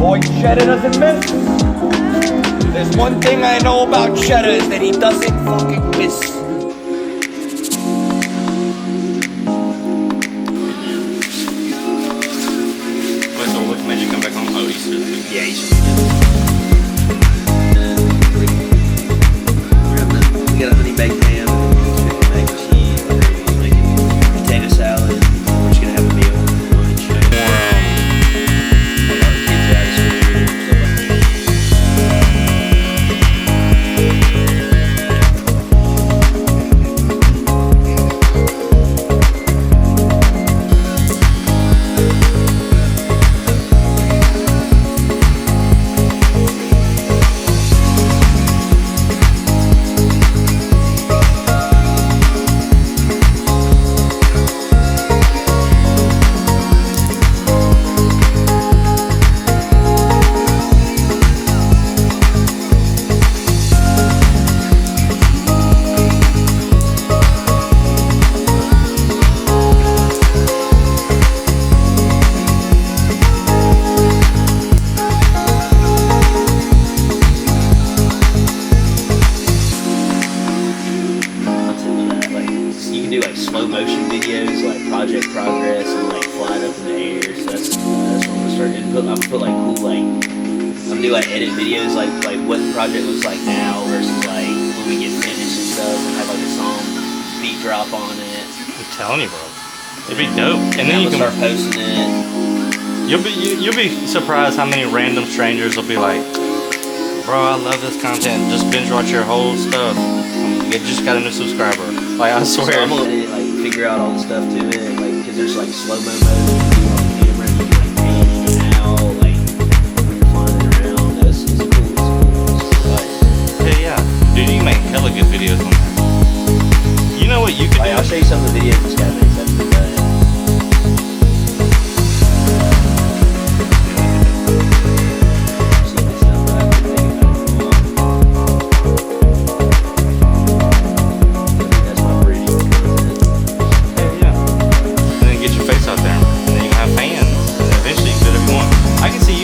Boy, Cheddar doesn't miss. There's one thing I know about Cheddar is that he doesn't fucking miss. Wait, so what made you come back home? Oh, he should. Yeah, he should. We got a honey baked ham, chicken mac and cheese, making potato salad. We're just gonna have a meal, lunch. Kids are out of school, stuff like that. Slow motion videos like Project Progress and like flying up in the air. So that's what I'm starting to put. I'm gonna put like cool I'm gonna do like edit videos like what the project looks like now versus like when we get finished and stuff, and have like a song beat drop on it. I'm telling you, bro, it'd be dope. And then you can start posting it. You'll be surprised how many random strangers will be like, bro, I love this content. Just binge watch your whole stuff. You just got a new subscriber. Like, I swear. So I'm gonna like figure out all the stuff to it, like, because there's like slow-mo mode you can do on the camera, you can like pan in and out, like when you're flying around. It's cool. Yeah. Dude, you make hella good videos on that. You know what you can do? I'll show you some of the videos this guy makes. That's pretty bad.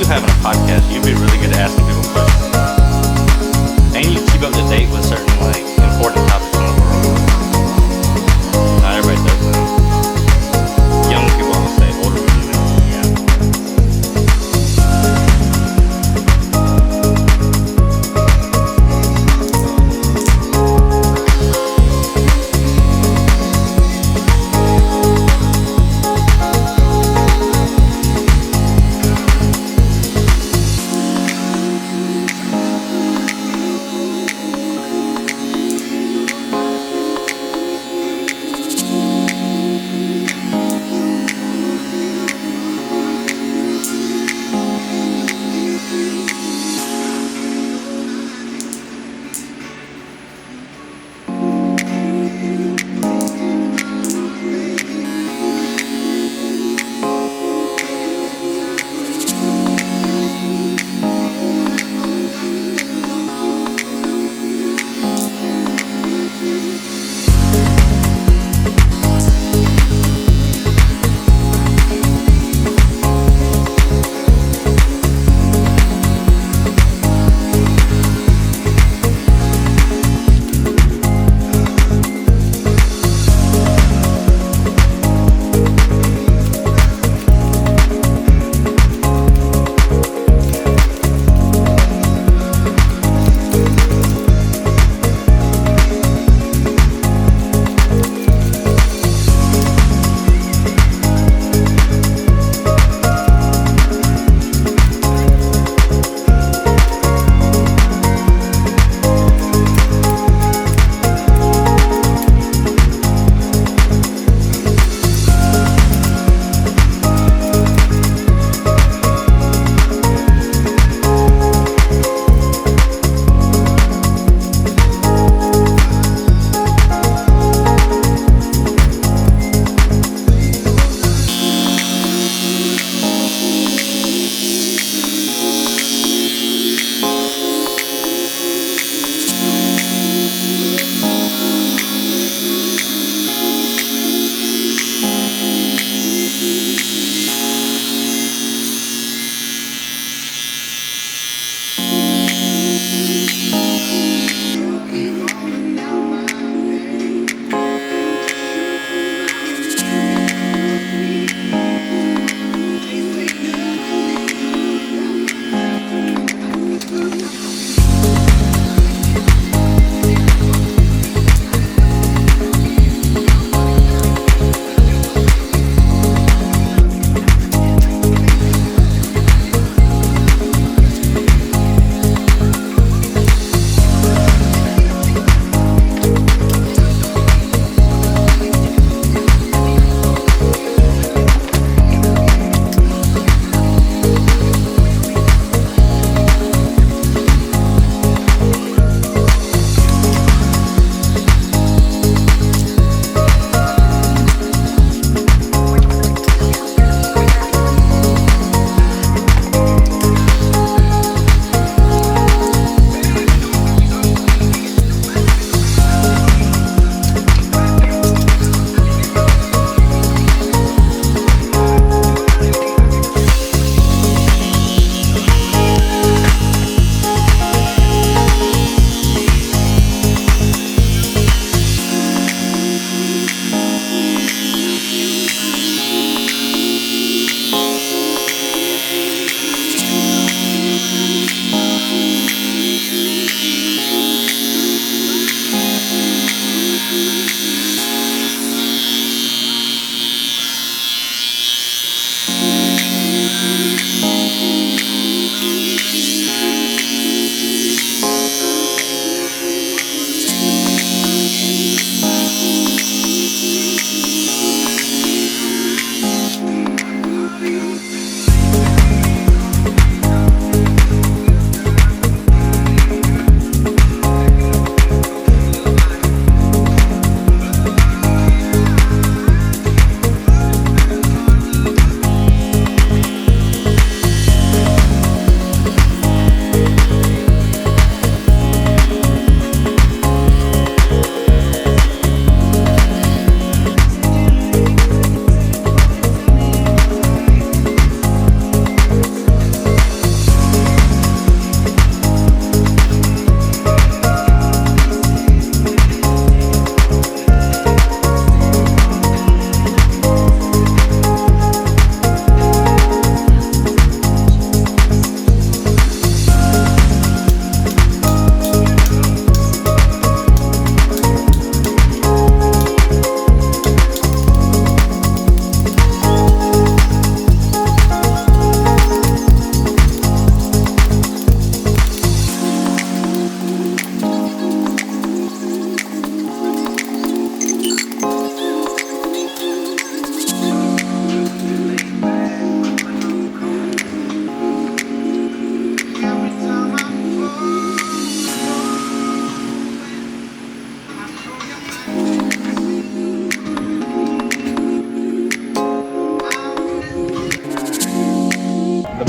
Having a podcast, you'd be really good at asking people questions, and you keep up to date with certain like important topics in the world. Not everybody does that. Young people, I would say, older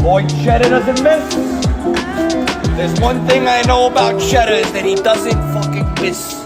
boy Cheddar doesn't miss. There's one thing I know about Cheddar is that he doesn't fucking miss.